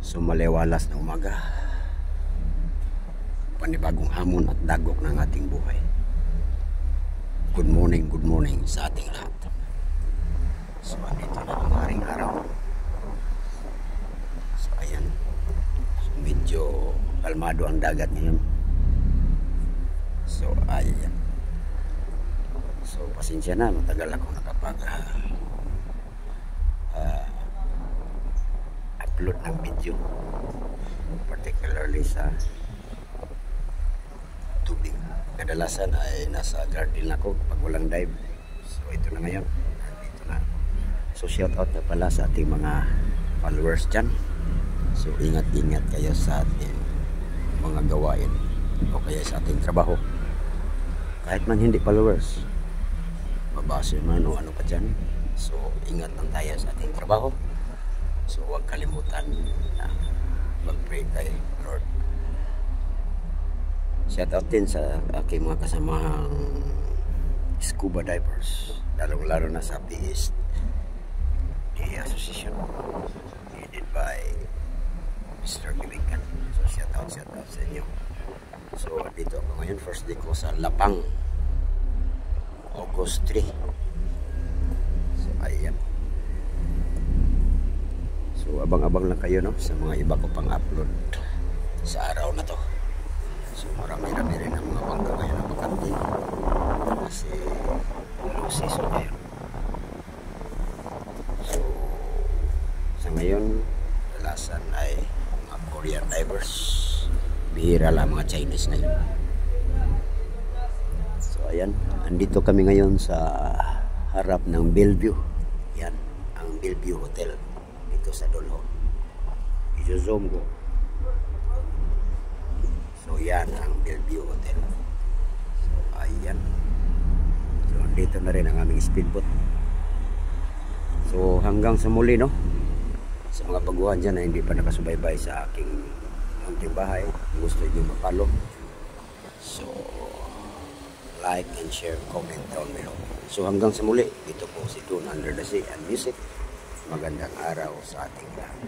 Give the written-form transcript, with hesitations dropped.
So maliwalas na umaga, panibagong hamon at dagok ng ating buhay. Good morning sa ating lahat. So andito na ang haring araw. So ayan, so, medyo kalmado ang dagat ngayon. So ayan. So pasensya na, matagal ako nakapag upload ng video, particularly sa tubig. Kadalasan ay nasa garden ako pag walang dive. So ito na ngayon, dito na. So shout out na pala sa ating mga followers dyan. So ingat kayo sa ating mga gawain o kaya sa ating trabaho. Kahit man hindi followers, mabase man o ano pa dyan. So ingat lang tayo sa ating trabaho. So huwag kalimutan na mag-pray kay Lord. Shout out din sa aking mga kasamahang scuba divers, lalo na sa PEAST, the association headed by Mr. Gilingan. So shout out sa inyo. So dito ako ngayon, first day ko sa Lapang, August 3. So ayan. So abang-abang lang kayo, no, sa mga iba ko pang upload sa araw na to. So marami-rami rin ang mga bangka ngayon na bakante kasi low season ngayon. So sa ngayon dalasan ay mga Korean divers, bihira lang mga Chinese ngayon. So ayan, andito kami ngayon sa harap ng Bellevue. Yan ang Bellevue Hotel sa Dolho. I-zoom ko. So yan ang Bellevue Hotel. So ayan. So dito na rin ang aming speedboat. So hanggang sa muli, no, sa mga baguhan dyan na hindi pa nakasubaybay sa aking munting bahay, gusto nyo mapalo, so like and share, comment down below. So hanggang sa muli, dito po si Tune Under the Sea and Music. Magandang araw sa ating lahat.